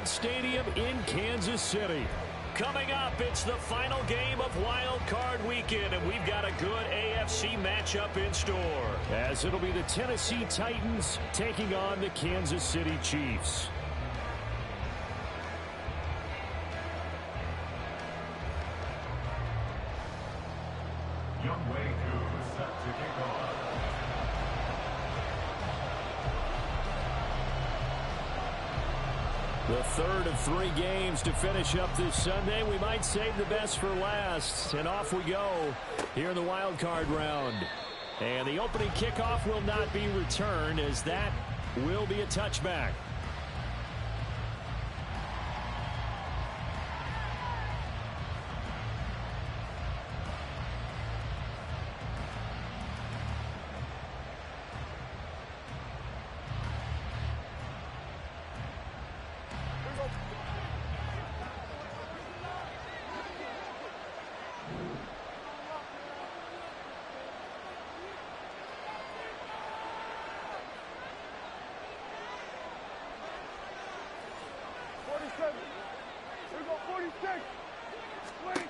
Arrowhead Stadium in Kansas City. Coming up, it's the final game of Wild Card Weekend, and we've got a good AFC matchup in store, as it'll be the Tennessee Titans taking on the Kansas City Chiefs. The third of 3 games to finish up this Sunday. We might save the best for last. And off we go here in the wild card round. And the opening kickoff will not be returned, as that will be a touchback.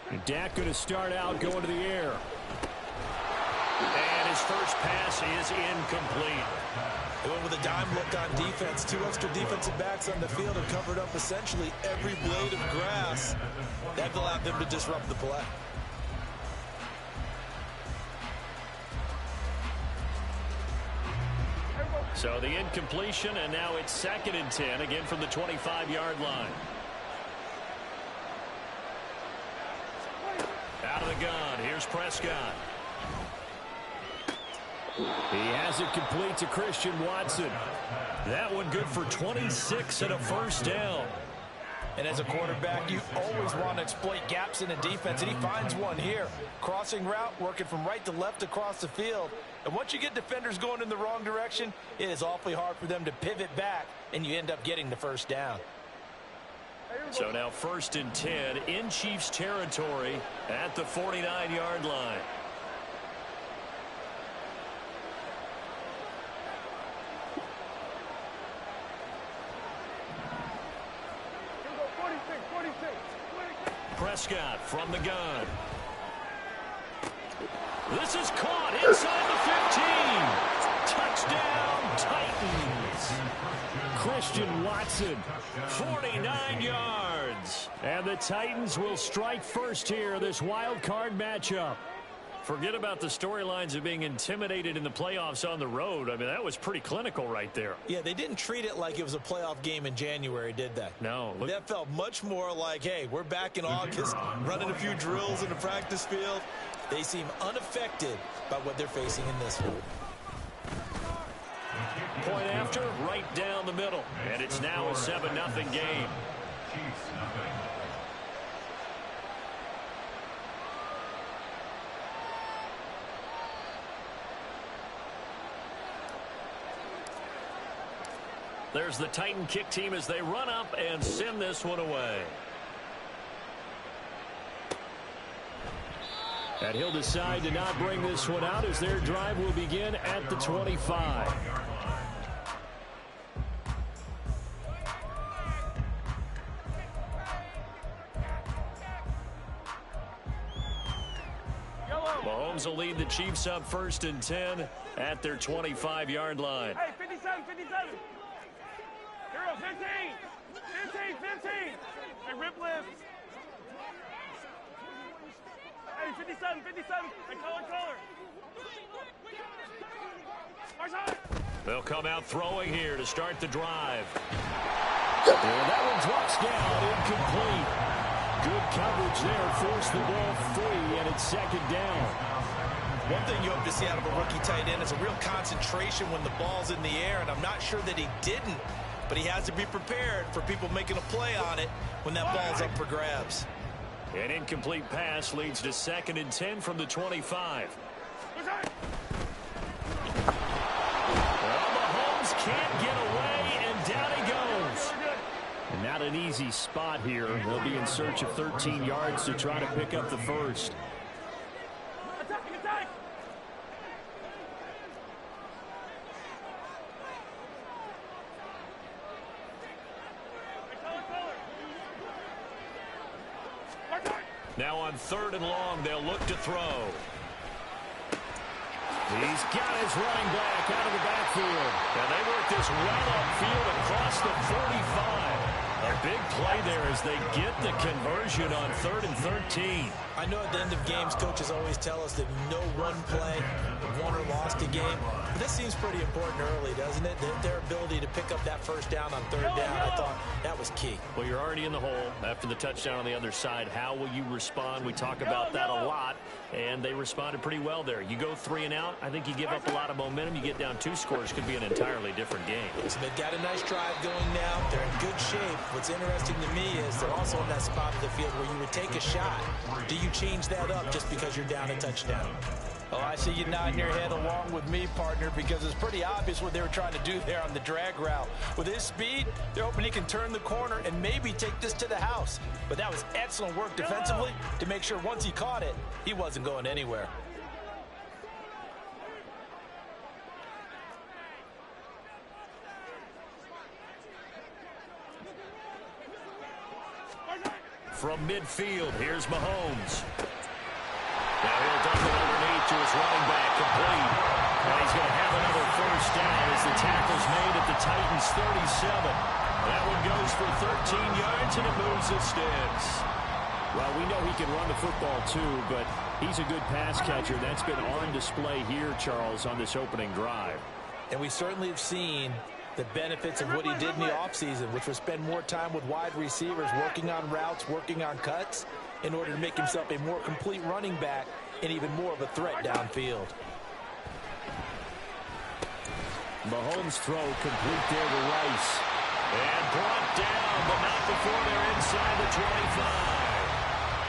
And Dak going to start out going to the air. And his first pass is incomplete. They went with a dime look on defense. 2 extra defensive backs on the field and covered up essentially every blade of grass. That allowed them to disrupt the play. So the incompletion, and now it's 2nd and 10, again from the 25-yard line. Out of the gun, here's Prescott. He has it complete to Christian Watson. That one good for 26 and a first down. And as a quarterback, you always want to exploit gaps in a defense, and he finds one here. Crossing route, working from right to left across the field. And once you get defenders going in the wrong direction, it is awfully hard for them to pivot back, and you end up getting the first down. So now 1st and 10 in Chiefs territory at the 49-yard line. Prescott from the gun. This is caught inside the 15. Touchdown, Titans. Christian Watson, 49 yards. And the Titans will strike first here, this wild card matchup. Forget about the storylines of being intimidated in the playoffs on the road. I mean, that was pretty clinical right there. Yeah, they didn't treat it like it was a playoff game in January, did they? No. That felt much more like, hey, we're back in August, running a few drills in the practice field. They seem unaffected by what they're facing in this one. Point after, right down the middle. And it's now a 7-0 game. There's the Titan kick team as they run up and send this one away. And he'll decide to not bring this one out as their drive will begin at the 25. Mahomes will lead the Chiefs up 1st and 10 at their 25-yard line. Hey, 57, 57. Here we go, 15. 15. Hey, rip lift. Hey, 57. Hey, color. They'll come out throwing here to start the drive. And that one drops down, incomplete. Good coverage there, forced the ball free, and it's 2nd down. One thing you hope to see out of a rookie tight end is a real concentration when the ball's in the air, and I'm not sure that he didn't, but he has to be prepared for people making a play on it when that ball's up for grabs. An incomplete pass leads to 2nd and 10 from the 25. Well, Mahomes can't get away, and down he goes. And not an easy spot here. They'll be in search of 13 yards to try to pick up the first. Attack! Hey, color. Now on 3rd and long, they'll look to throw. He's got his running back out of the backfield. And they work this well upfield across the 45. A big play there as they get the conversion on 3rd and 13. I know at the end of games, coaches always tell us that no one play won or lost a game. But this seems pretty important early, doesn't it? Their ability to pick up that first down on 3rd down, I thought that was key. Well, you're already in the hole after the touchdown on the other side. How will you respond? We talk about that a lot, and they responded pretty well there. You go 3 and out, I think you give up a lot of momentum. You get down 2 scores, could be an entirely different game. So they've got a nice drive going now. They're in good shape. What's interesting to me is they're also in that spot of the field where you would take a shot. Do you change that up just because you're down a touchdown? Oh, I see you nodding your head along with me, partner, because it's pretty obvious what they were trying to do there on the drag route. With his speed, they're hoping he can turn the corner and maybe take this to the house. But that was excellent work defensively to make sure once he caught it, he wasn't going anywhere. From midfield, here's Mahomes. Now he'll dump it underneath to his running back, complete. And he's going to have another first down as the tackle's made at the Titans' 37. That one goes for 13 yards, and it moves the sticks. Well, we know he can run the football, too, but he's a good pass catcher. That's been on display here, Charles, on this opening drive. And we certainly have seen the benefits of what he did in the offseason, which was spend more time with wide receivers, working on routes, working on cuts, in order to make himself a more complete running back and even more of a threat downfield. Mahomes' throw complete there to Rice. And brought down, but not before they're inside the 25.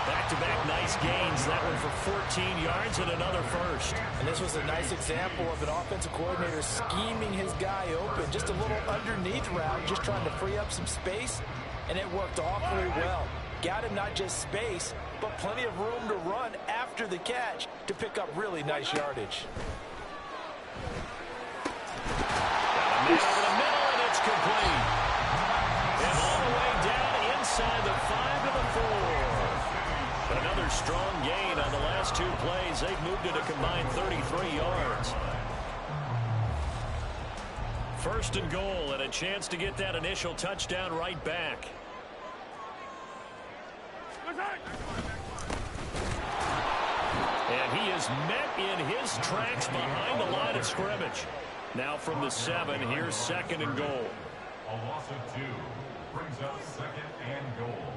Back-to-back nice gains. That one for 14 yards and another first. And this was a nice example of an offensive coordinator scheming his guy open. Just a little underneath route, just trying to free up some space, and it worked awfully well. Got him not just space, but plenty of room to run after the catch to pick up really nice yardage. Got a man over the middle, and it's complete. And all the way down inside the 5 to the 4. Another strong gain on the last 2 plays. They've moved it a combined 33 yards. 1st and goal, and a chance to get that initial touchdown right back. And he is met in his tracks behind the line of scrimmage. Now from the 7, here's 2nd and goal. A loss of 2 brings up 2nd and goal.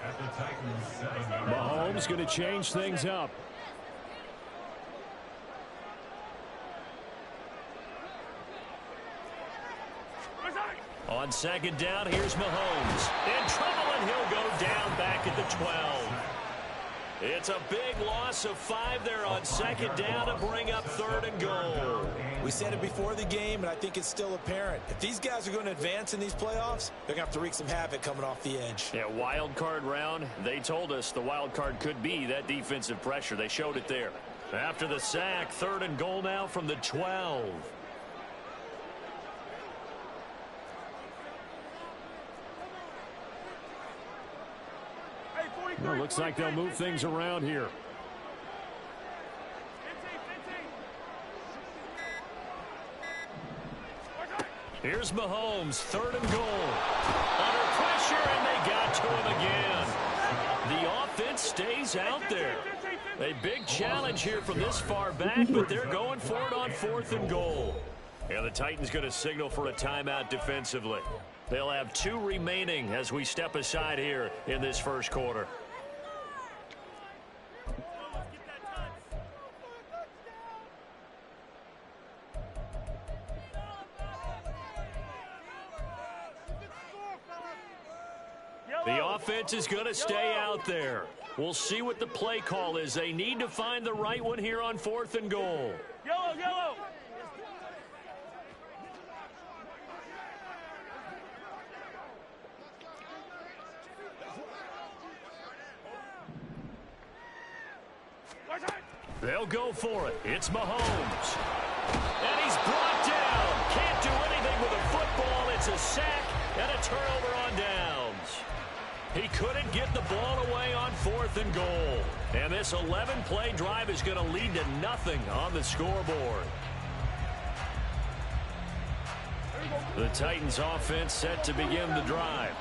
At the Titans' 7-yard line. Mahomes going to change things up. On 2nd down, here's Mahomes. In trouble, and he'll go down back at the 12. It's a big loss of 5 there on 2nd down to bring up 3rd and goal. We said it before the game, and I think it's still apparent. If these guys are going to advance in these playoffs, they're going to have to wreak some havoc coming off the edge. Yeah, wild card round. They told us the wild card could be that defensive pressure. They showed it there. After the sack, 3rd and goal now from the 12. Well, looks like they'll move things around here. Here's Mahomes, 3rd and goal. Under pressure, and they got to him again. The offense stays out there. A big challenge here from this far back, but they're going for it on 4th and goal. And the Titans going to signal for a timeout defensively. They'll have 2 remaining as we step aside here in this 1st quarter. The offense is going to stay out there. We'll see what the play call is. They need to find the right one here on 4th and goal. Yellow, yellow. They'll go for it. It's Mahomes. And he's brought down. Can't do anything with a football. It's a sack and a turnover on downs. He couldn't get the ball away on 4th and goal. And this 11-play drive is going to lead to nothing on the scoreboard. The Titans offense set to begin the drive.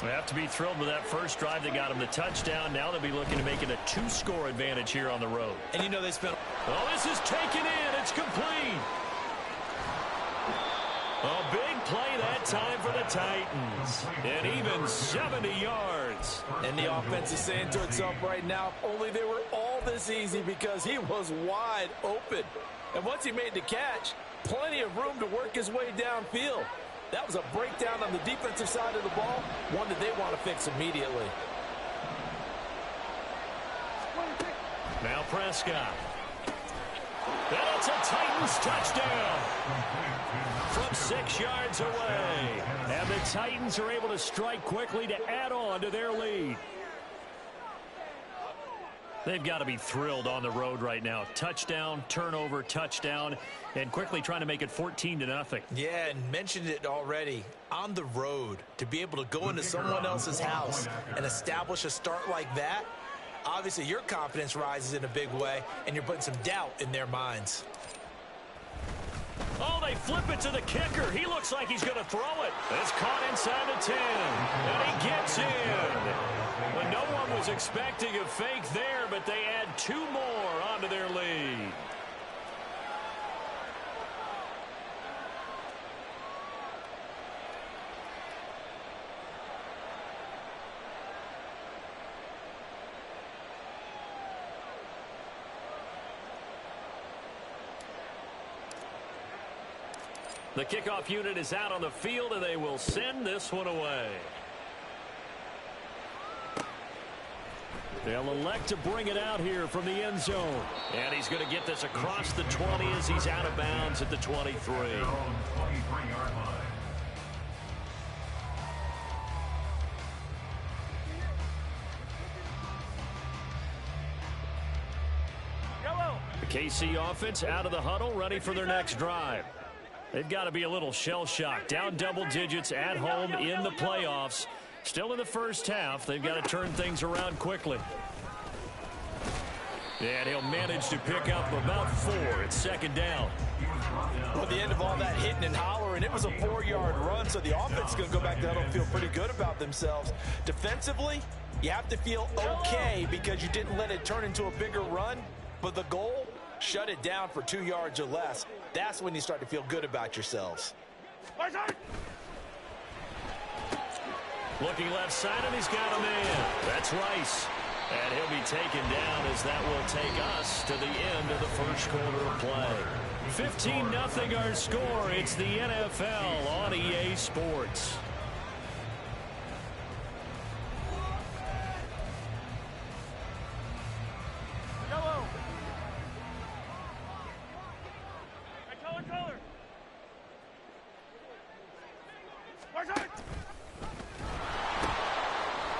They have to be thrilled with that first drive that got them the touchdown. Now they'll be looking to make it a 2-score advantage here on the road. And you know they spent... Oh, this is taken in. It's complete. A big play that time for the Titans. And even 70 yards. And the offense is saying to itself right now, if only they were all this easy, because he was wide open. And once he made the catch, plenty of room to work his way downfield. That was a breakdown on the defensive side of the ball, one that they want to fix immediately. Now Prescott. That's a Titans touchdown from 6 yards away. And the Titans are able to strike quickly to add on to their lead. They've got to be thrilled on the road right now. Touchdown, turnover, touchdown, and quickly trying to make it 14-0. Yeah, and mentioned it already. On the road, to be able to go into someone else's house and establish a start like that, obviously your confidence rises in a big way, and you're putting some doubt in their minds. Oh, they flip it to the kicker. He looks like he's going to throw it. It's caught inside the 10, and he gets in. Well, no one was expecting a fake there, but they add 2 more onto their lead. The kickoff unit is out on the field, and they will send this one away. They'll elect to bring it out here from the end zone. And he's going to get this across the 20 as he's out of bounds at the 23. The KC offense out of the huddle, ready for their next drive. They've got to be a little shell-shocked. Down double digits at home in the playoffs. Still in the first half. They've got to turn things around quickly. And he'll manage to pick up about 4. It's 2nd down. Well, at the end of all that hitting and hollering, it was a 4-yard run, so the offense is going to go back there and feel pretty good about themselves. Defensively, you have to feel okay because you didn't let it turn into a bigger run, but the goal, shut it down for 2 yards or less. That's when you start to feel good about yourselves. Looking left side, and he's got a man. That's Rice. And he'll be taken down as that will take us to the end of the first quarter of play. 15-0 our score. It's the NFL on EA Sports.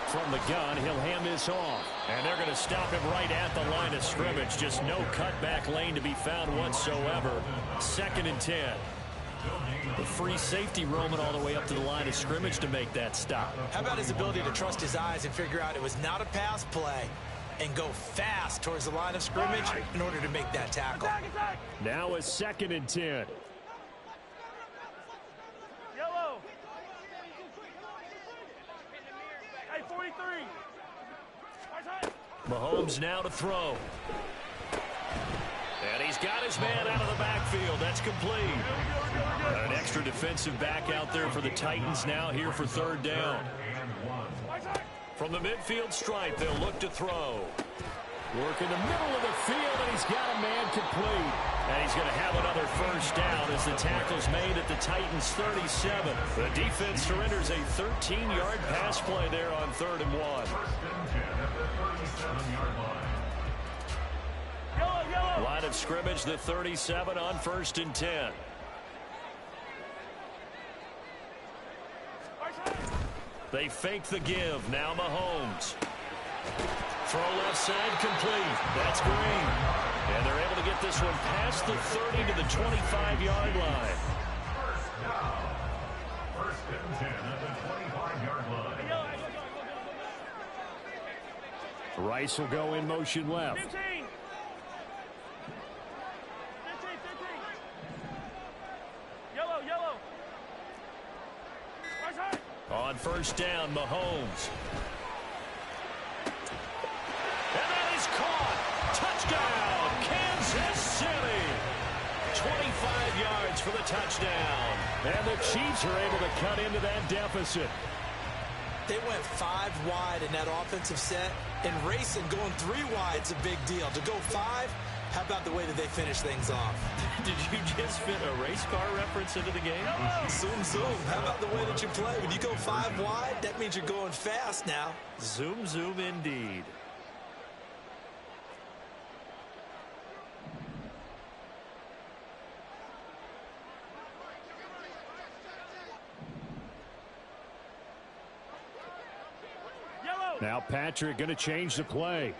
From the gun, he'll hand this off. And they're going to stop him right at the line of scrimmage. Just no cutback lane to be found whatsoever. 2nd and 10. The free safety roaming all the way up to the line of scrimmage to make that stop. How about his ability to trust his eyes and figure out it was not a pass play and go fast towards the line of scrimmage in order to make that tackle. Now a 2nd and 10. Mahomes now to throw. And he's got his man out of the backfield. That's complete. An extra defensive back out there for the Titans now here for 3rd down. From the midfield stripe, they'll look to throw. Work in the middle of the field, and he's got a man complete. And he's going to have another first down as the tackle's made at the Titans' 37. The defense surrenders a 13-yard pass play there on 3rd and 1. Line of scrimmage, the 37 on 1st and 10. They fake the give. Now Mahomes. Throw left side complete. That's Green. And they're able to get this one past the 30 to the 25-yard line. First and 10 at the 25-yard line. Rice will go in motion left. 15. 15. Yellow. Right side. On first down, Mahomes. And that is caught. Touchdown, Kansas City. 25 yards for the touchdown. And the Chiefs are able to cut into that deficit. They went 5 wide in that offensive set, and racing going 3 wide is a big deal. To go 5, how about the way that they finish things off? Did you just fit a race car reference into the game? Zoom, zoom. How about the way that you play? When you go 5 wide, that means you're going fast now. Zoom, zoom indeed. Now Patrick going to change the play.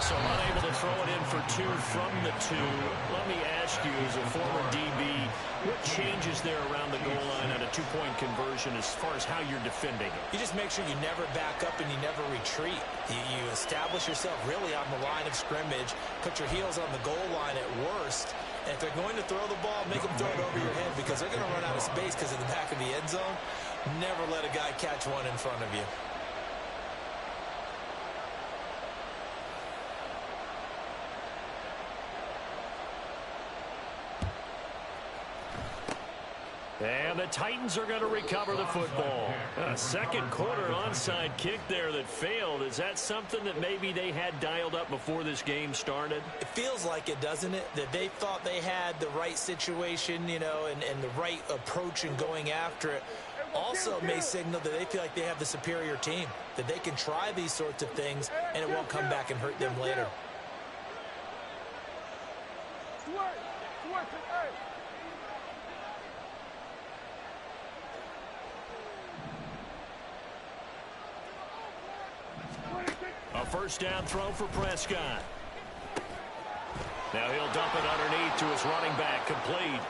So unable to throw it in for 2 from the 2. Let me ask you, as a former DB, what changes there around the goal line on a 2-point conversion as far as how you're defending it? You just make sure you never back up and you never retreat. You establish yourself really on the line of scrimmage, put your heels on the goal line at worst. And if they're going to throw the ball, make them throw it over your head because they're going to run out of space because of the back of the end zone. Never let a guy catch one in front of you. And the Titans are going to recover the football. A second quarter onside kick there that failed. Is that something that maybe they had dialed up before this game started? It feels like it, doesn't it? That they thought they had the right situation, you know, and the right approach in going after it. Also may signal that they feel like they have the superior team, that they can try these sorts of things and it won't come back and hurt them later. A first down throw for Prescott. Now he'll dump it underneath to his running back, complete.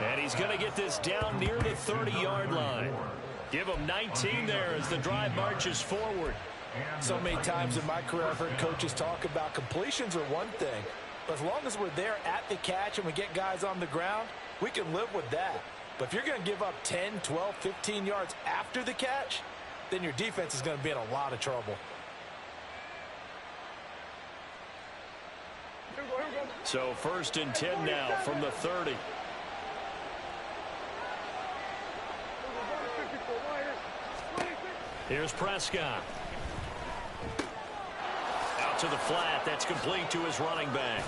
And he's going to get this down near the 30-yard line. Give him 19 there as the drive marches forward. So many times in my career I've heard coaches talk about completions are one thing. But as long as we're there at the catch and we get guys on the ground, we can live with that. But if you're going to give up 10, 12, 15 yards after the catch, then your defense is going to be in a lot of trouble. So first and 10 now from the 30. Here's Prescott. Out to the flat. That's complete to his running back.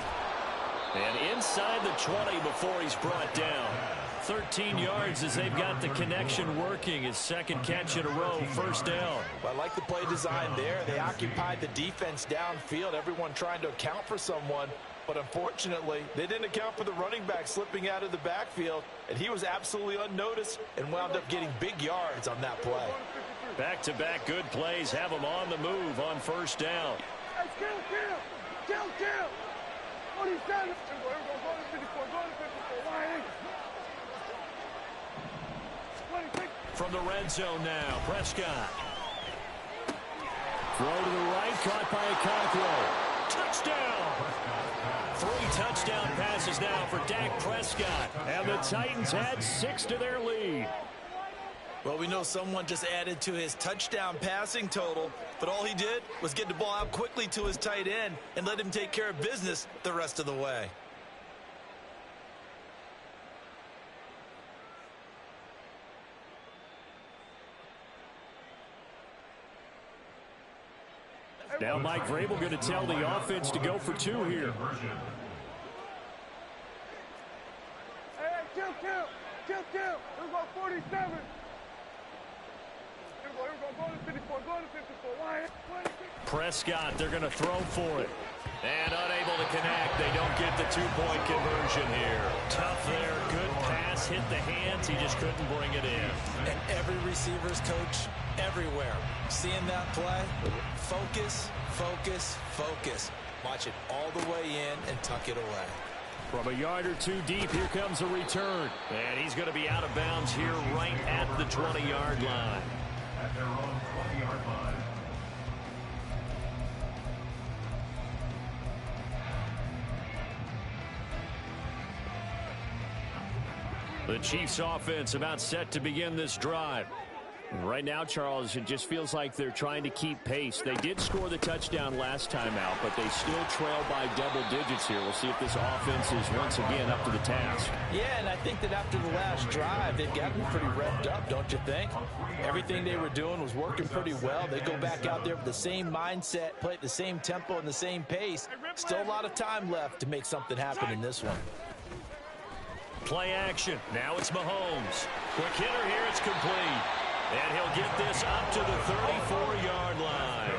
And inside the 20 before he's brought down. 13 yards as they've got the connection working. His second catch in a row, first down. Well, I like the play design there. They occupied the defense downfield, everyone trying to account for someone. But unfortunately, they didn't account for the running back slipping out of the backfield, and he was absolutely unnoticed and wound up getting big yards on that play. Back-to-back good plays have him on the move on first down. From the red zone now, Prescott. Throw to the right, caught by Okonkwo. Touchdown! 3 touchdown passes now for Dak Prescott. And the Titans add 6 to their lead. Well, we know someone just added to his touchdown passing total, but all he did was get the ball out quickly to his tight end and let him take care of business the rest of the way. Now Mike Vrabel going to tell the offense to go for 2 here. Hey, kill. We're going 47. Go to 54. Prescott, they're going to throw for it. And unable to connect. They don't get the 2-point conversion here. Tough there. Good pass. Hit the hands. He just couldn't bring it in. And every receiver's coach everywhere. Seeing that play, focus. Watch it all the way in and tuck it away. From a yard or two deep, here comes a return. And he's going to be out of bounds here right at the 20-yard line. At their own 20-yard line. The Chiefs offense about set to begin this drive. Right now, Charles, it just feels like they're trying to keep pace. They did score the touchdown last time out, but they still trail by double digits here. We'll see if this offense is once again up to the task. Yeah, and I think that after the last drive, they've gotten pretty revved up, don't you think? Everything they were doing was working pretty well. They go back out there with the same mindset, play at the same tempo and the same pace. Still a lot of time left to make something happen in this one. Play action. Now it's Mahomes. Quick hitter here. It's complete. And he'll get this up to the 34-yard line.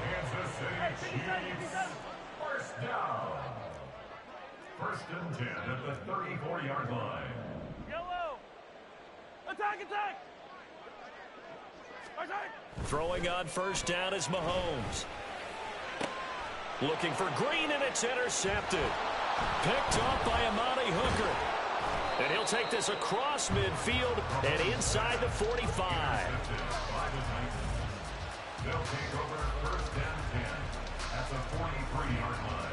Kansas City Chiefs. First down. First and 10 at the 34-yard line. Yellow. Attack, attack. Attack. Throwing on first down is Mahomes. Looking for Green, and it's intercepted. Picked off by Amani Hooker. And he'll take this across midfield and inside the 45. They'll take over first and 10 at the 43-yard line.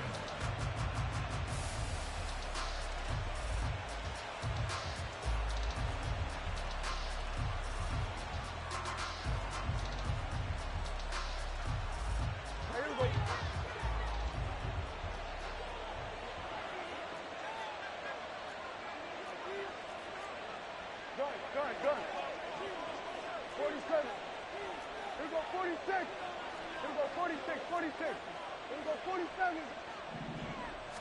Gun. 47. Here we go, 46. Here we go, 46, 46. Here we go, 47.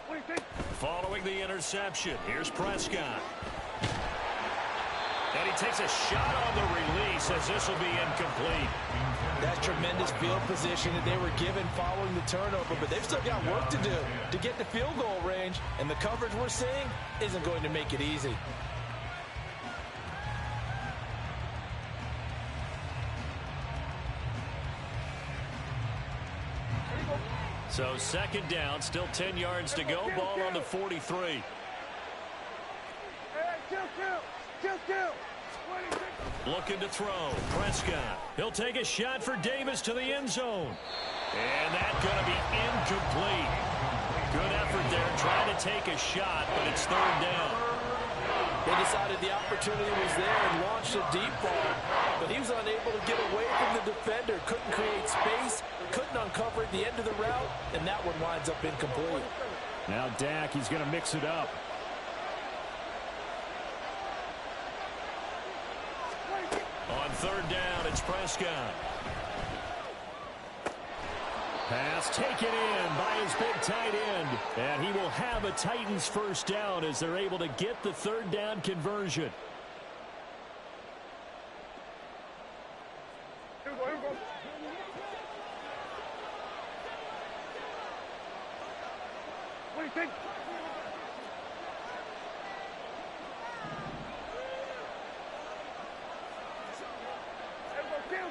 46. Following the interception, here's Prescott. And he takes a shot on the release as this will be incomplete. That tremendous field position that they were given following the turnover, but they've still got work to do to get the field goal range, and the coverage we're seeing isn't going to make it easy. So second down, still 10 yards to go. Ball on the 43. Hey, kill. 26. Looking to throw. Prescott. He'll take a shot for Davis to the end zone. And that's going to be incomplete. Good effort there, trying to take a shot, but it's third down. They decided the opportunity was there and launched a deep ball, but he was unable to get away from the defender, couldn't create space, couldn't uncover at the end of the route, and that one winds up incomplete. Now Dak, he's going to mix it up. On third down, it's Prescott. Pass taken in by his big tight end. And he will have a Titans first down as they're able to get the third down conversion. Here we go. 26.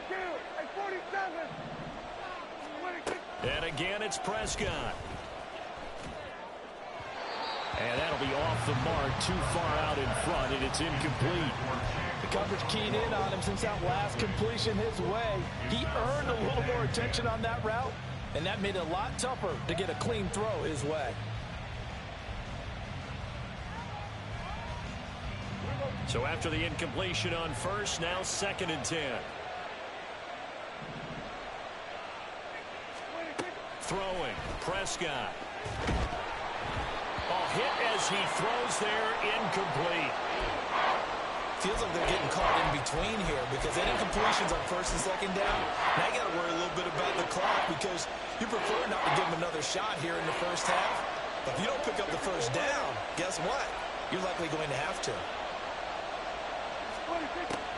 Kill. Hey, 47. 26. And again, it's Prescott. And that'll be off the mark, too far out in front, and it's incomplete. The coverage keyed in on him since that last completion his way. He earned a little more attention on that route, and that made it a lot tougher to get a clean throw his way. So after the incompletion on first, now second and 10. Throwing, Prescott. Hit as he throws there, incomplete. Feels like they're getting caught in between here because that incompletion's on first and second down. Now you got to worry a little bit about the clock because you prefer not to give them another shot here in the first half. But if you don't pick up the first down, guess what? You're likely going to have to.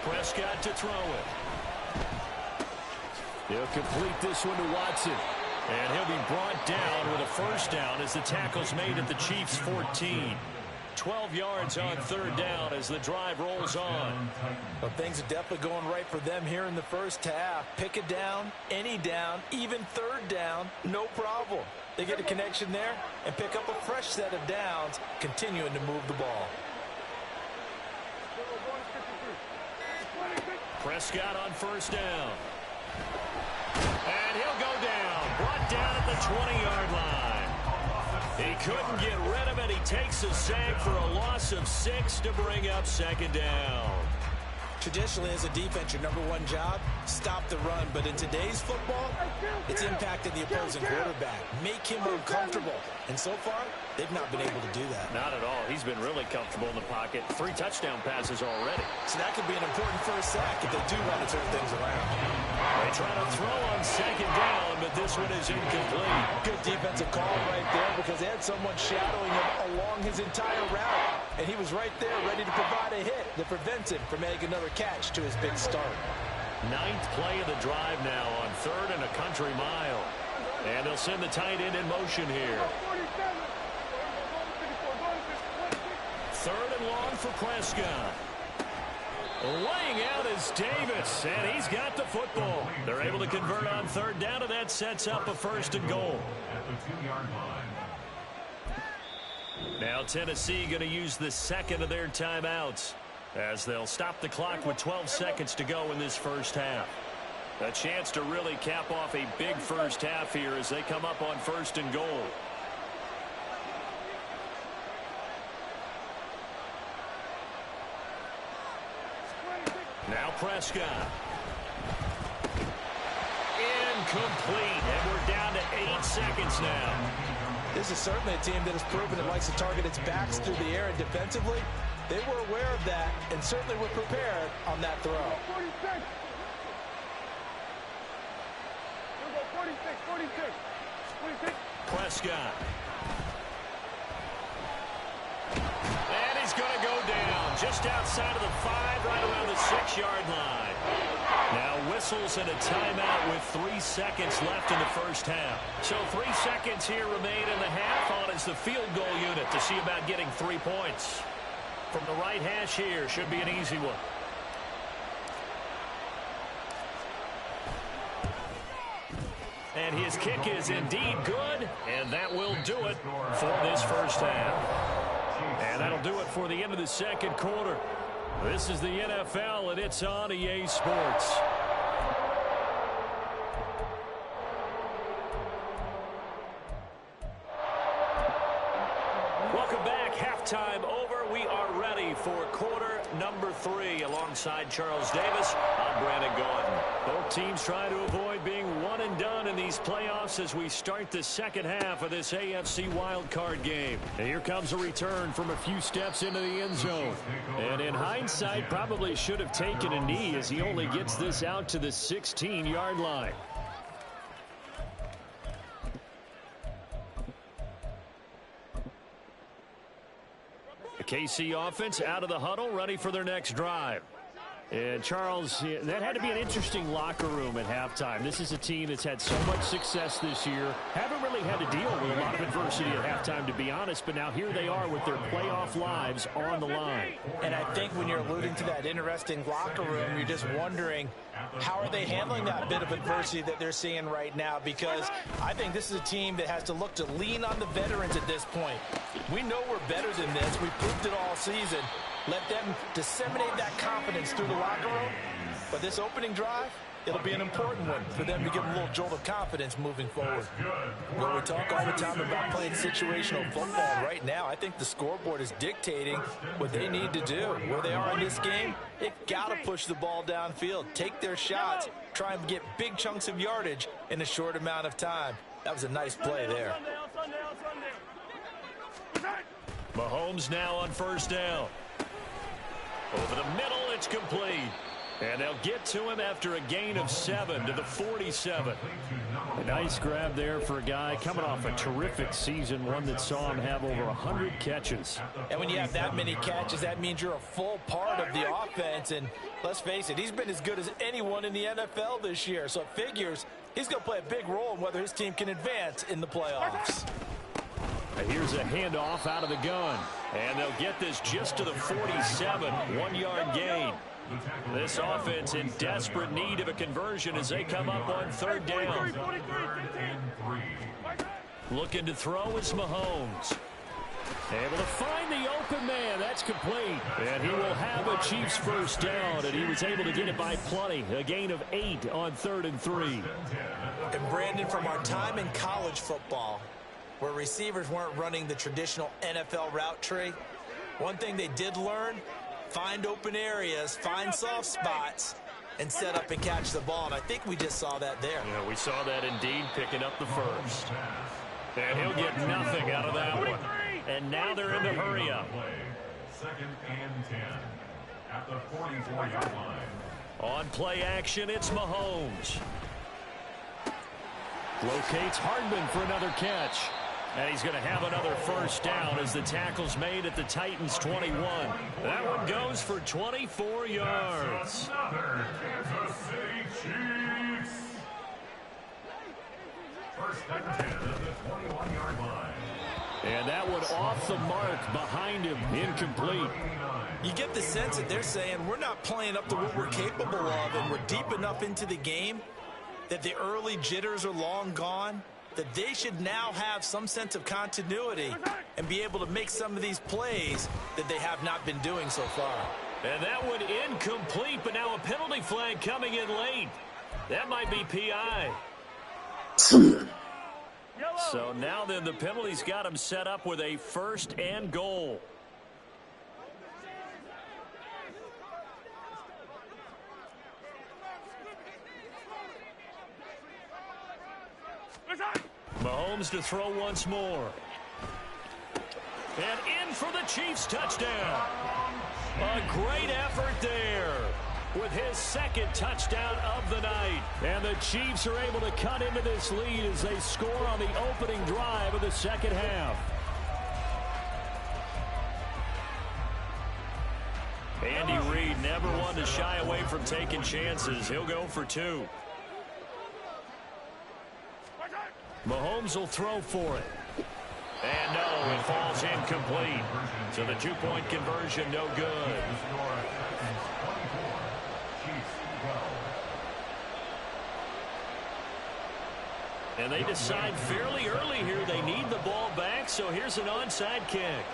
Prescott to throw it. He'll complete this one to Watson. And he'll be brought down with a first down as the tackle's made at the Chiefs' 14. 12 yards on third down as the drive rolls on. Well, things are definitely going right for them here in the first half. Pick a down, any down, even third down, no problem. They get a connection there and pick up a fresh set of downs, continuing to move the ball. Prescott on first down. And he'll go down. Brought down at the 20-yard line. He couldn't get rid of it. He takes a sack for a loss of 6 to bring up second down. Traditionally, as a defense, your number one job, stop the run. But in today's football, it's impacted the opposing quarterback. Make him uncomfortable. And so far, they've not been able to do that. Not at all. He's been really comfortable in the pocket. 3 touchdown passes already. So that could be an important first sack if they do want to turn things around. They try to throw on second down, but this one is incomplete. Good defensive call right there because they had someone shadowing him along his entire route. And he was right there ready to provide a hit that prevents him from making another catch to his big start. 9th play of the drive now on 3rd and a country mile. And they'll send the tight end in motion here. 3rd and long for Prescott. Laying out is Davis, and he's got the football. They're able to convert on 3rd down, and that sets up a 1st and goal. At the 2-yard line. Now Tennessee going to use the 2nd of their timeouts as they'll stop the clock with 12 seconds to go in this first half. A chance to really cap off a big first half here as they come up on 1st and goal. Now Prescott. Incomplete, and we're down to 8 seconds now. This is certainly a team that has proven it likes to target its backs through the air, and defensively, they were aware of that and certainly were prepared on that throw. 46. 46. Prescott. And he's going to go down just outside of the 5, right around the 6-yard line. Now whistles and a timeout with 3 seconds left in the first half. So 3 seconds here remain in the half on as the field goal unit to see about getting 3 points. From the right hash here, should be an easy one. And his kick is indeed good, and that will do it for this first half. And that'll do it for the end of the second quarter. This is the NFL, and it's on EA Sports. Welcome back. Halftime over. We are ready for quarter number 3. Alongside Charles Davis, I'm Brandon Gordon. Both teams trying to avoid being one and done in these playoffs as we start the second half of this AFC wildcard game. And here comes a return from a few steps into the end zone. And in hindsight, probably should have taken a knee as he only gets this out to the 16-yard line. The KC offense out of the huddle, ready for their next drive. And Charles, that had to be an interesting locker room at halftime. This is a team that's had so much success this year. Haven't really had to deal with a lot of adversity at halftime, to be honest. But now here they are with their playoff lives on the line. And I think when you're alluding to that interesting locker room, you're just wondering, how are they handling that bit of adversity that they're seeing right now? Because I think this is a team that has to look to lean on the veterans at this point. We know we're better than this. We've proved it all season. Let them disseminate that confidence through the locker room. But this opening drive, it'll be an important one for them to give them a little jolt of confidence moving forward. Well, we talk all the time about playing situational football. Right now, I think the scoreboard is dictating what they need to do. Where they are in this game, they've got to push the ball downfield, take their shots, try and get big chunks of yardage in a short amount of time. That was a nice play there. Mahomes now on first down. Over the middle, it's complete. And they'll get to him after a gain of 7 to the 47. A nice grab there for a guy coming off a terrific season, one that saw him have over 100 catches. And when you have that many catches, that means you're a full part of the offense. And let's face it, he's been as good as anyone in the NFL this year. So it figures he's going to play a big role in whether his team can advance in the playoffs. Here's a handoff out of the gun. And they'll get this just to the 47. 1-yard gain. This offense in desperate need of a conversion as they come up on third down. Looking to throw is Mahomes. Able to find the open man. That's complete. And he will have a Chiefs first down, and he was able to get it by plenty. A gain of 8 on 3rd and 3. And Brandon, from our time in college football, where receivers weren't running the traditional NFL route tree, one thing they did learn, find open areas, find soft spots, and set up and catch the ball. And I think we just saw that there. Yeah, we saw that indeed, picking up the first. And he'll get nothing out of that one. And now they're in the hurry-up. 2nd and 10 at the 44-yard line. On play action, it's Mahomes. Locates Hardman for another catch. And he's going to have another first down as the tackle's made at the Titans' 21. That one goes for 24 yards. Another Kansas City Chiefs. 1st and 10 at the 21-yard line. And that one off the mark behind him, incomplete. You get the sense that they're saying we're not playing up to what we're capable of, and we're deep enough into the game that the early jitters are long gone, that they should now have some sense of continuity and be able to make some of these plays that they have not been doing so far. And that one incomplete, but now a penalty flag coming in late. That might be PI. So now then the penalty's got him set up with a 1st and goal. Mahomes to throw once more. And in for the Chiefs touchdown. A great effort there with his 2nd touchdown of the night. And the Chiefs are able to cut into this lead as they score on the opening drive of the 2nd half. Andy Reid never one to shy away from taking chances. He'll go for 2. Mahomes will throw for it. And no, it falls incomplete. So the 2-point conversion no good. And they decide fairly early here they need the ball back, so here's an onside kick.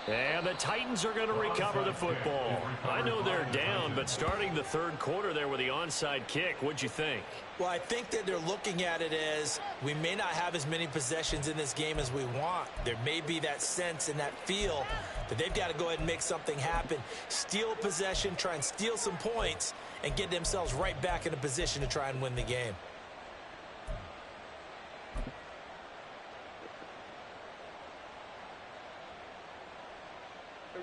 And the Titans are going to recover the football. I know they're down, but starting the 3rd quarter there with the onside kick, what'd you think? Well, I think that they're looking at it as we may not have as many possessions in this game as we want. There may be that sense and that feel that they've got to go ahead and make something happen, steal possession, try and steal some points, and get themselves right back in a position to try and win the game. Here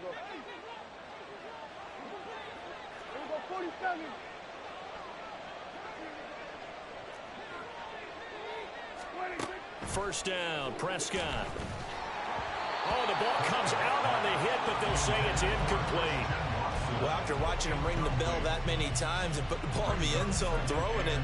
we go, 47. First down, Prescott. Oh, the ball comes out on the hit, but they'll say it's incomplete. Well, after watching him ring the bell that many times and put the ball in the end zone throwing it,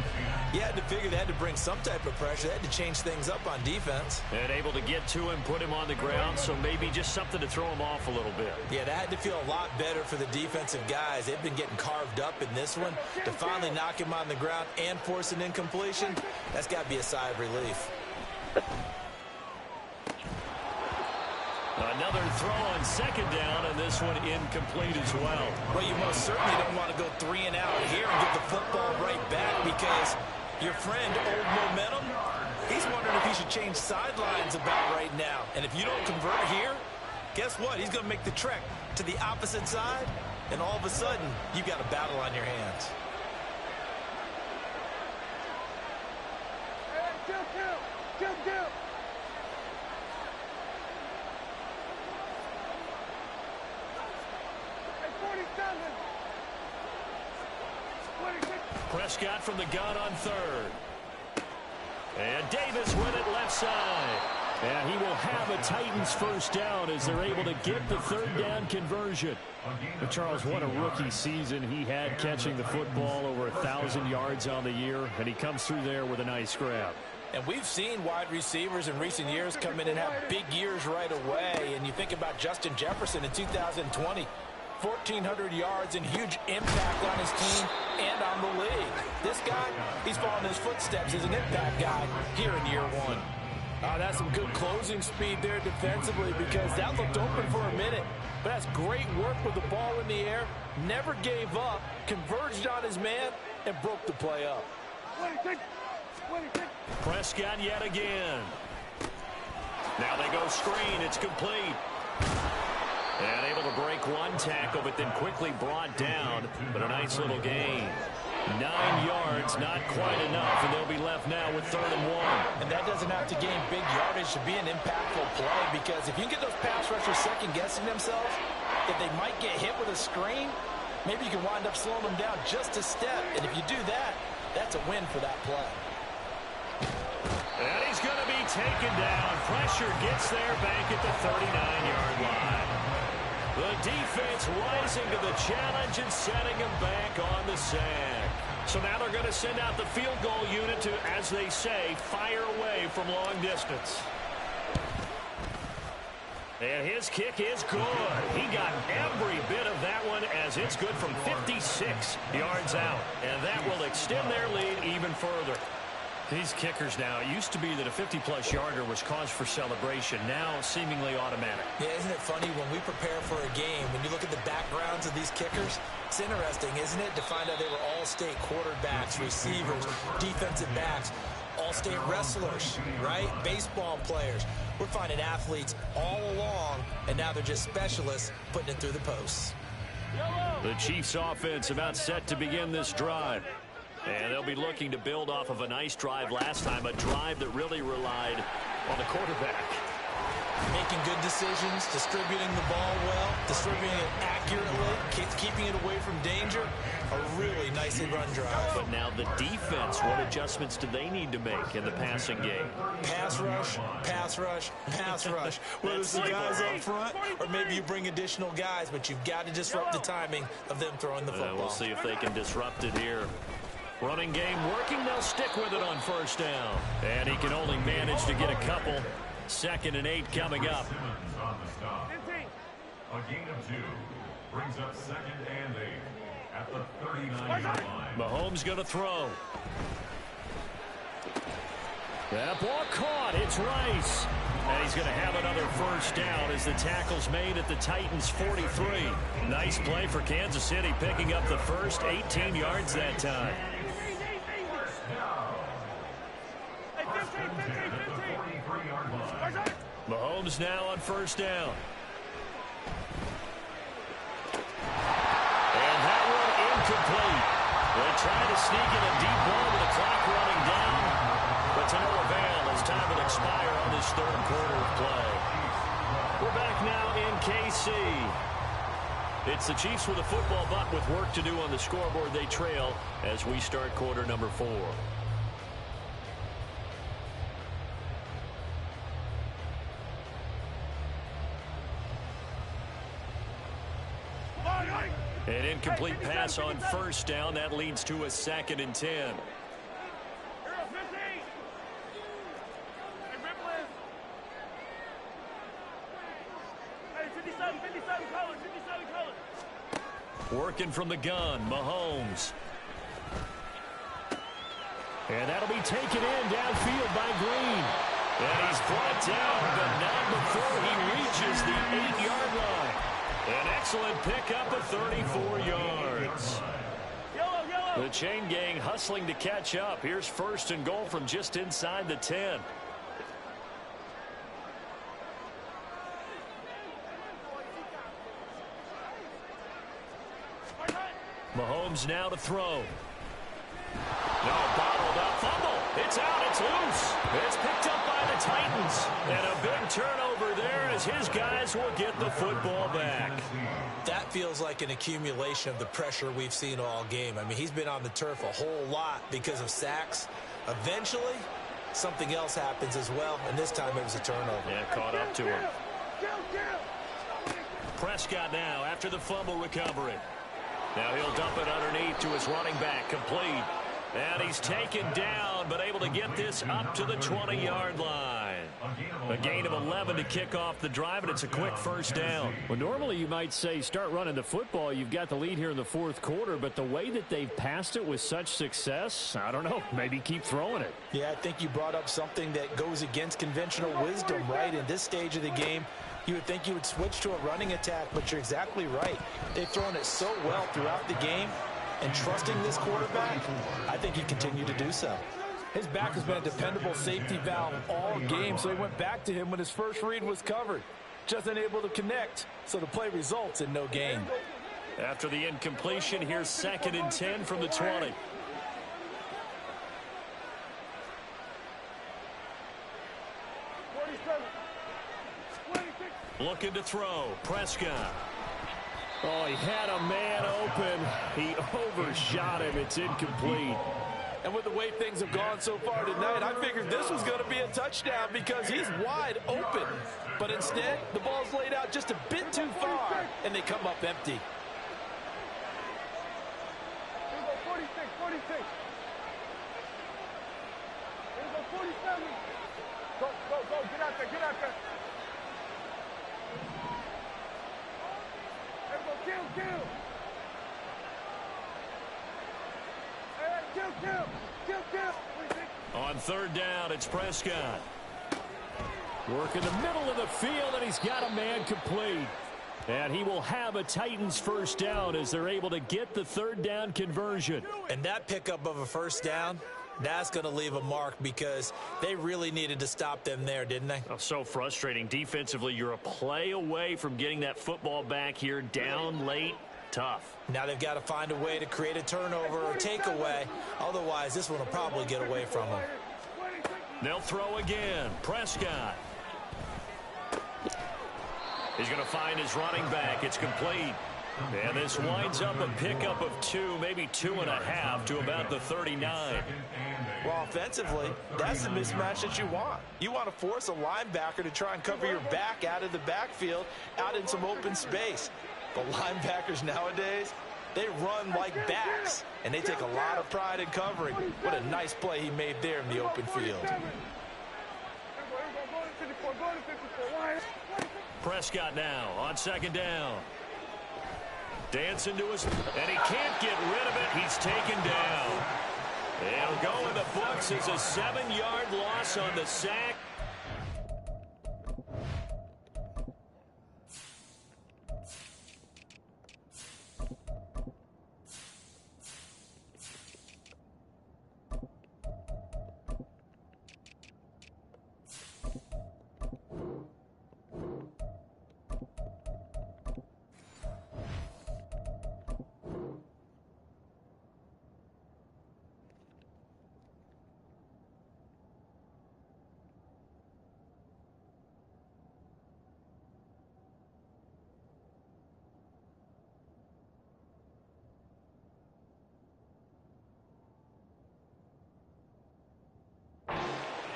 you had to figure they had to bring some type of pressure. They had to change things up on defense. And able to get to him, put him on the ground, so maybe just something to throw him off a little bit. Yeah, that had to feel a lot better for the defensive guys. They've been getting carved up in this one. To finally knock him on the ground and force an incompletion, that's got to be a sigh of relief. Another throw on 2nd down, and this one incomplete as well. Well, you most certainly don't want to go 3 and out here and get the football right back, because your friend, Old Momentum, he's wondering if he should change sidelines about right now. And if you don't convert here, guess what? He's going to make the trek to the opposite side, and all of a sudden, you've got a battle on your hands. Hey, chill. Prescott from the gun on 3rd. And Davis with it left side. And he will have a Titans first down as they're able to get the third down conversion. But Charles, what a rookie season he had catching the football, over 1,000 yards on the year, and he comes through there with a nice grab. And we've seen wide receivers in recent years come in and have big years right away. And you think about Justin Jefferson in 2020. 1,400 yards and huge impact on his team and on the league. This guy, he's following his footsteps as an impact guy here in year one. That's some good closing speed there defensively, because that looked open for a minute. But that's great work with the ball in the air. Never gave up, converged on his man, and broke the play up. Prescott yet again. Now they go screen. It's complete. And able to break one tackle, but then quickly brought down. But a nice little gain. 9 yards, not quite enough, and they'll be left now with 3rd and 1. And that doesn't have to gain big yardage to be an impactful play, because if you can get those pass rushers second-guessing themselves, that they might get hit with a screen, maybe you can wind up slowing them down just a step. And if you do that, that's a win for that play. And he's going to be taken down. Pressure gets there back at the 39-yard line. The defense rising to the challenge and setting him back on the sack. So now they're going to send out the field goal unit to, as they say, fire away from long distance. And his kick is good. He got every bit of that one, as it's good from 56 yards out. And that will extend their lead even further. These kickers now, it used to be that a 50-plus yarder was cause for celebration. Now seemingly automatic. Yeah, isn't it funny when we prepare for a game, when you look at the backgrounds of these kickers, it's interesting, isn't it, to find out they were all-state quarterbacks, receivers, defensive backs, all-state wrestlers, right? Baseball players. We're finding athletes all along, and now they're just specialists putting it through the posts. The Chiefs offense about set to begin this drive. And they'll be looking to build off of a nice drive last time, a drive that really relied on the quarterback. Making good decisions, distributing the ball well, distributing it accurately, keeping it away from danger. A really nicely run drive. But now the defense, what adjustments do they need to make in the passing game? Pass rush, pass rush, pass rush. Whether it's the guys up front or maybe you bring additional guys, but you've got to disrupt the timing of them throwing the football. We'll see if they can disrupt it here. Running game working. They'll stick with it on first down. And he can only manage to get a couple. 2nd and 8 coming up. A gain of 2 brings up 2nd and 8 at the 39-yard line. Mahomes going to throw. That ball caught. It's Rice. And he's going to have another first down as the tackle's made at the Titans' 43. Nice play for Kansas City, picking up the first 18 yards that time. Mahomes now on first down. And that one incomplete. They try to sneak in a deep ball with the clock running down, but to no avail as time will expire on this 3rd quarter of play. We're back now in KC. It's the Chiefs with a football, but with work to do on the scoreboard. They trail as we start quarter number 4. An incomplete pass on first down. That leads to a 2nd and 10. Working from the gun, Mahomes. And that'll be taken in downfield by Green. And he's brought down, but not before he reaches the 8-yard line. An excellent pickup of 34 yards. The chain gang hustling to catch up. Here's 1st and goal from just inside the 10. Mahomes now to throw. No, bottled up. Fumble. It's out. It's loose. It's picked up by the Titans. And a big turnover there as his guys will get the football back. That feels like an accumulation of the pressure we've seen all game. I mean, he's been on the turf a whole lot because of sacks. Eventually, something else happens as well, and this time it was a turnover. Yeah, caught up to him. Prescott now after the fumble recovery. Now he'll dump it underneath to his running back, complete. And he's taken down, but able to get this up to the 20-yard line. A gain of 11 to kick off the drive, and it's a quick first down. Well, normally you might say start running the football. You've got the lead here in the fourth quarter, but the way that they've passed it with such success, I don't know, maybe keep throwing it. Yeah, I think you brought up something that goes against conventional wisdom, right? In this stage of the game, you would think you would switch to a running attack, but you're exactly right. They've thrown it so well throughout the game, and trusting this quarterback, I think he continued to do so. His back has been a dependable safety valve all game, so he went back to him when his first read was covered. Just unable to connect, so the play results in no gain. After the incompletion, here's 2nd and 10 from the 20. Looking to throw. Prescott. Oh, he had a man open. He overshot him. It's incomplete. And with the way things have gone so far tonight, I figured this was going to be a touchdown because he's wide open. But instead, the ball's laid out just a bit too far, and they come up empty. 46, 46. Here we go, 47. Go, get out there, get out there. Here we go, kill. Kill. On 3rd down, it's Prescott. Work in the middle of the field, and he's got a man complete. And he will have a Titans first down as they're able to get the 3rd down conversion. And that pickup of a first down, that's going to leave a mark because they really needed to stop them there, didn't they? Oh, so frustrating. Defensively, you're a play away from getting that football back here down late. Tough. Now they've got to find a way to create a turnover or takeaway. Otherwise, this one will probably get away from them. They'll throw again. Prescott. He's going to find his running back. It's complete. And this winds up a pickup of 2, maybe 2.5 to about the 39. Well, offensively, that's the mismatch that you want. You want to force a linebacker to try and cover your back out of the backfield, out in some open space. The linebackers nowadays, they run like backs, and they take a lot of pride in covering. What a nice play he made there in the open field. Prescott now on 2nd down. Dancing to his, and he can't get rid of it. He's taken down. They'll go in the books as a 7-yard loss on the sack.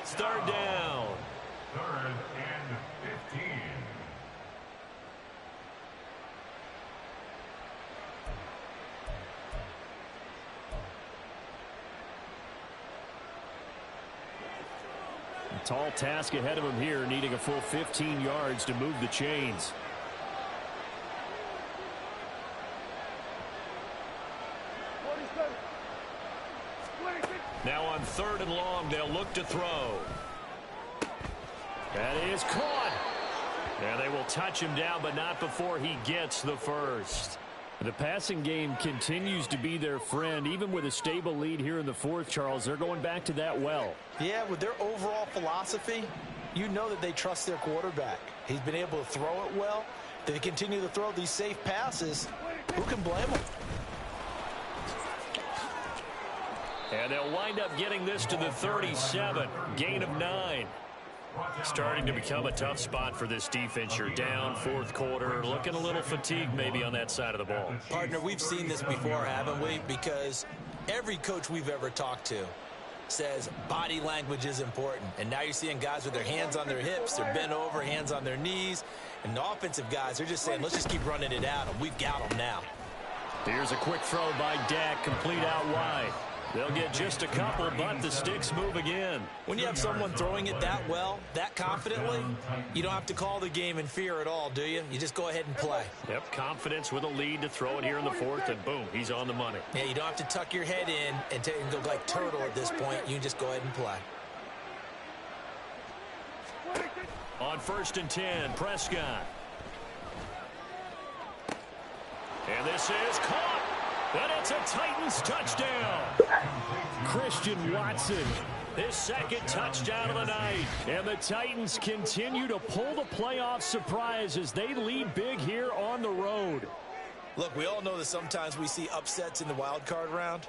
It's 3rd down. 3rd and 15. A tall task ahead of him here, needing a full 15 yards to move the chains. Now on 3rd and long, they'll look to throw. That is caught. And they will touch him down, but not before he gets the first. The passing game continues to be their friend. Even with a stable lead here in the 4th, Charles, they're going back to that well. Yeah, with their overall philosophy, you know that they trust their quarterback. He's been able to throw it well. They continue to throw these safe passes. Who can blame them? And they'll wind up getting this to the 37. Gain of 9. Starting to become a tough spot for this defense. You're down 4th quarter. Looking a little fatigued maybe on that side of the ball. Partner, we've seen this before, haven't we? Because every coach we've ever talked to, says body language is important. And now you're seeing guys with their hands on their hips, they're bent over, hands on their knees. And the offensive guys, they're just saying, let's just keep running it out, and we've got them now. Here's a quick throw by Dak, complete out wide. They'll get just a couple, but the sticks move again. When you have someone throwing it that well, that confidently, you don't have to call the game in fear at all, do you? You just go ahead and play. Yep, confidence with a lead to throw it here in the fourth, and boom, he's on the money. Yeah, you don't have to tuck your head in and go like turtle at this point. You can just go ahead and play. On 1st and 10, Prescott. And this is caught. And it's a Titans touchdown. Christian Watson, his second touchdown of the night. And the Titans continue to pull the playoff surprise as they lead big here on the road. Look, we all know that sometimes we see upsets in the wild card round.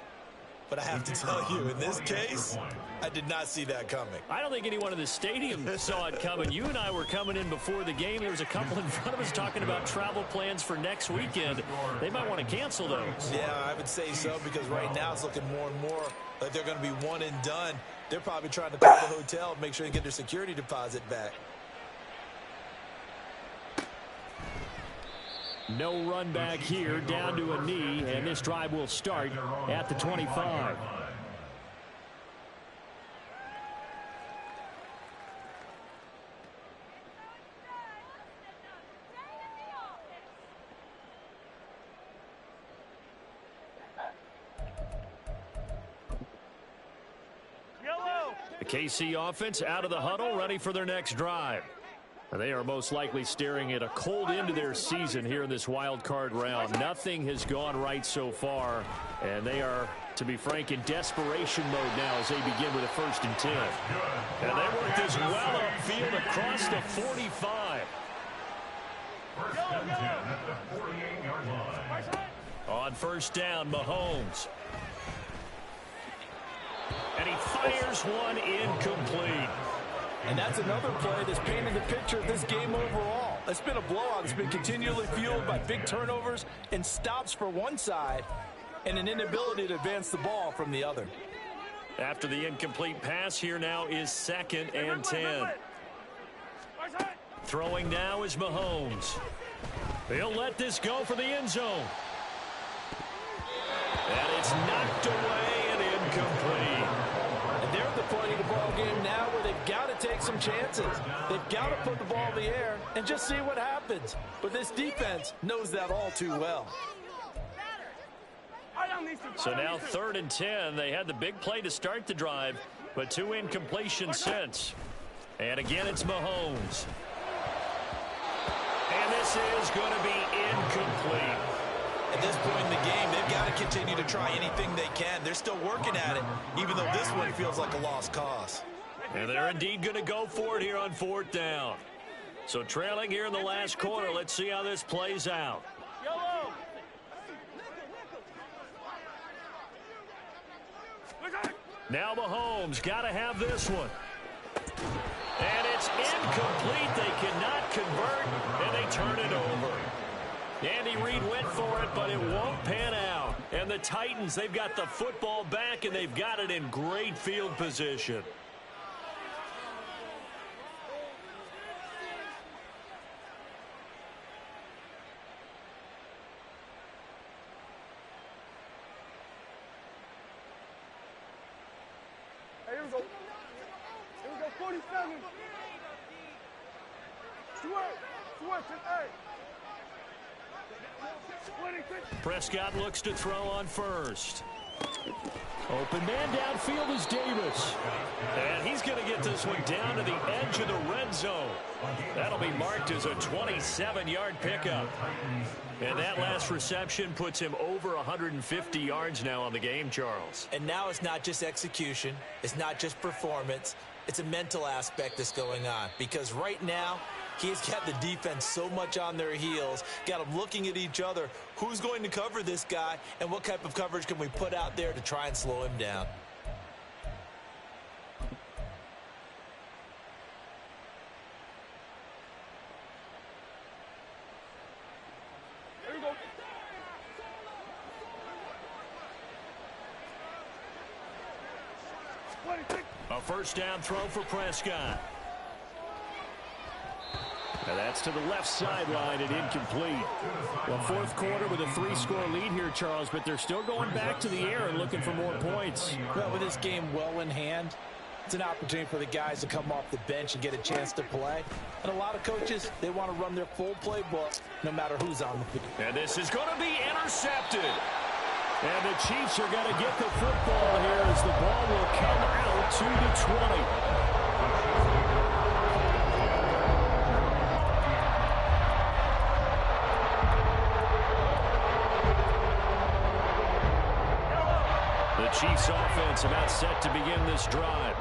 But I have to tell you, in this case, I did not see that coming. I don't think anyone in the stadium saw it coming. You and I were coming in before the game. There was a couple in front of us talking about travel plans for next weekend. They might want to cancel those. Yeah, I would say so, because right now it's looking more and more like they're going to be one and done. They're probably trying to call the hotel and make sure they get their security deposit back. No run back here, down to a knee, and this drive will start at the 25. The KC offense out of the huddle, ready for their next drive. They are most likely staring at a cold end to their season here in this wild card round. Nothing has gone right so far, and they are, to be frank, in desperation mode now as they begin with a 1st and 10. And they work this well upfield across the 45. 1st and 10 at the 48-yard line. On 1st down, Mahomes. And he fires one incomplete. And that's another play that's painted the picture of this game overall. It's been a blowout. It's been continually fueled by big turnovers and stops for one side and an inability to advance the ball from the other. After the incomplete pass, here now is 2nd and 10. Throwing now is Mahomes. He'll let this go for the end zone. And it's knocked away and incomplete. And they're at the point of the ball game now where they've got to take some chances. They've got to put the ball in the air and just see what happens. But this defense knows that all too well. So now 3rd and 10. They had the big play to start the drive, but 2 incompletions since. And again, it's Mahomes. And this is going to be incomplete. At this point in the game, they've got to continue to try anything they can. They're still working at it, even though this one feels like a lost cause. And they're indeed going to go for it here on 4th down. So trailing here in the last quarter, let's see how this plays out. Now Mahomes got to have this one. And it's incomplete. They cannot convert, and they turn it over. Andy Reid went for it, but it won't pan out. And the Titans, they've got the football back, and they've got it in great field position. Hey, here we go. Here we go, 47. Switch, hey. Prescott looks to throw on 1st. Open man downfield is Davis. And he's going to get this one down to the edge of the red zone. That'll be marked as a 27-yard pickup. And that last reception puts him over 150 yards now on the game, Charles. And now it's not just execution. It's not just performance. It's a mental aspect that's going on. Because right now, he's got the defense so much on their heels, got them looking at each other. Who's going to cover this guy, and what type of coverage can we put out there to try and slow him down? Here we go. A first down throw for Prescott. And that's to the left sideline and incomplete. Well, fourth quarter with a 3-score lead here, Charles, but they're still going back to the air and looking for more points. Well, with this game well in hand, it's an opportunity for the guys to come off the bench and get a chance to play. And a lot of coaches, they want to run their full playbook no matter who's on the field. And this is going to be intercepted. And the Chiefs are going to get the football here as the ball will come out to the 20. The Chiefs offense about set to begin this drive.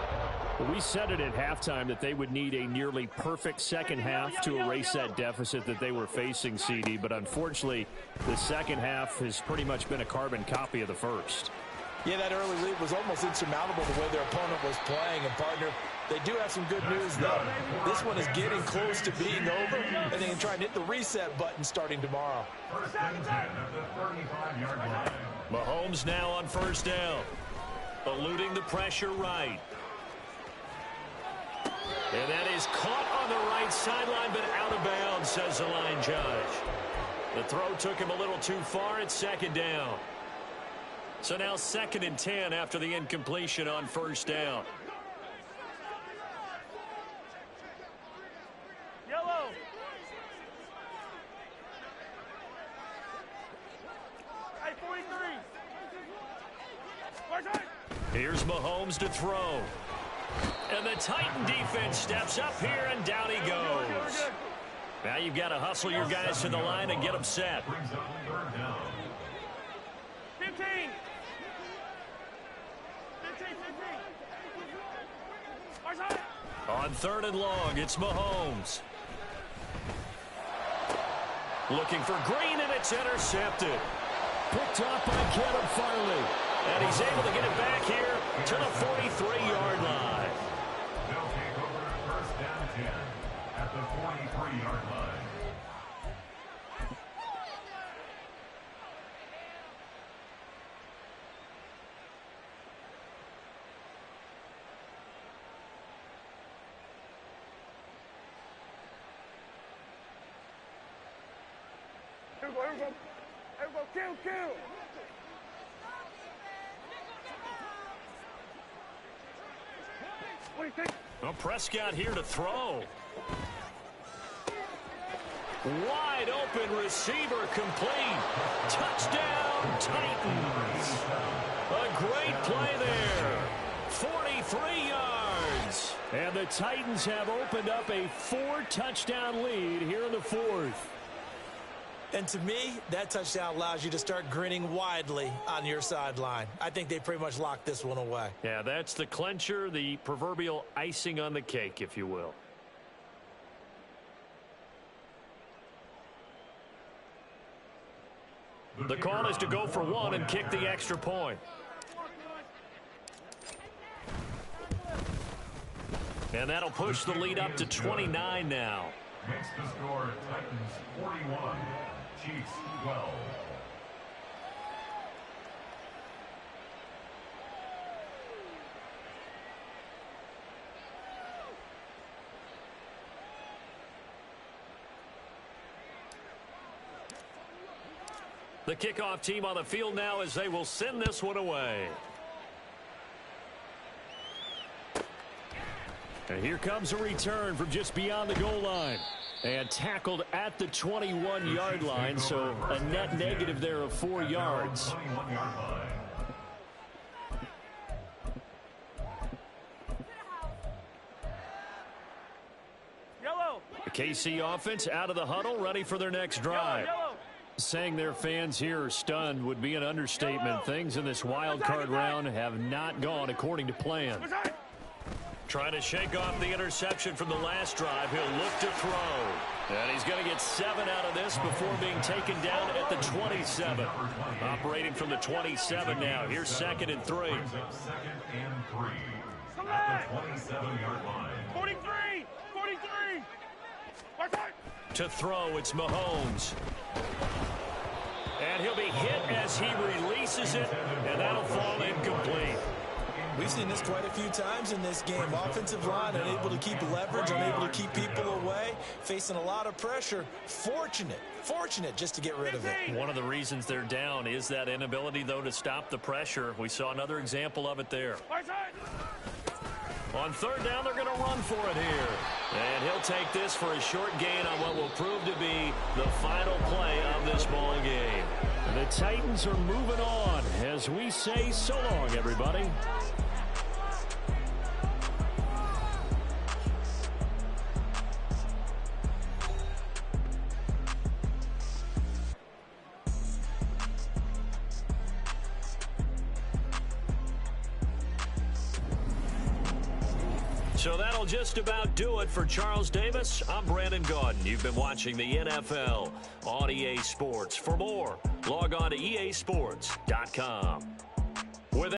We said it at halftime that they would need a nearly perfect second half to erase that deficit that they were facing, CD. But unfortunately, the second half has pretty much been a carbon copy of the first. Yeah, that early lead was almost insurmountable the way their opponent was playing. And, partner, they do have some good news, though. This one is getting close to being over, and they can try and hit the reset button starting tomorrow. First and 10 at the 35-yard line. Mahomes now on first down. Eluding the pressure right. And that is caught on the right sideline, but out of bounds, says the line judge. The throw took him a little too far. It's second down. So now 2nd and 10 after the incompletion on first down. Yellow. Hey, 43. Here's Mahomes to throw. And the Titan defense steps up here, and down he goes. Now you've got to hustle your guys to the line and get them set. 15. 15. On 3rd and long, it's Mahomes. Looking for Green, and it's intercepted. Picked off by Kevin Farley. And he's able to get it back here to the 43-yard line. They'll take over first down 10 at the 43-yard line. Here we go. Kill. Well, Prescott here to throw. Wide open receiver complete. Touchdown, Titans. A great play there. 43 yards. And the Titans have opened up a 4-touchdown lead here in the 4th. And to me, that touchdown allows you to start grinning widely on your sideline. I think they pretty much locked this one away. Yeah, that's the clincher, the proverbial icing on the cake, if you will. The call is to go for one and kick the extra point. And that'll push the lead up to 29 now. Makes the score Titans 41, Chiefs 12. The kickoff team on the field now as they will send this one away. And here comes a return from just beyond the goal line. And tackled at the 21-yard line, so a net negative there of 4 yards. Yellow. The KC offense out of the huddle, ready for their next drive. Yellow. Saying their fans here are stunned would be an understatement. Things in this wild card round have not gone according to plan. Trying to shake off the interception from the last drive. He'll look to throw. And he's going to get 7 out of this before being taken down at the 27. Operating from the 27 now. Here's 2nd and 3. Second and 3 at the 27-yard line. 43. To throw, it's Mahomes. And he'll be hit as he releases it, and that'll fall incomplete. We we've seen this quite a few times in this game. Offensive line unable to keep leverage, unable to keep people away, facing a lot of pressure. Fortunate just to get rid of it. One of the reasons they're down is that inability, though, to stop the pressure. We saw another example of it there. On third down, they're going to run for it here. And he'll take this for a short gain on what will prove to be the final play of this ball game. The Titans are moving on as we say so long, everybody. So that'll just about do it for Charles Davis. I'm Brandon Gaudin. You've been watching the NFL on EA Sports. For more, log on to easports.com.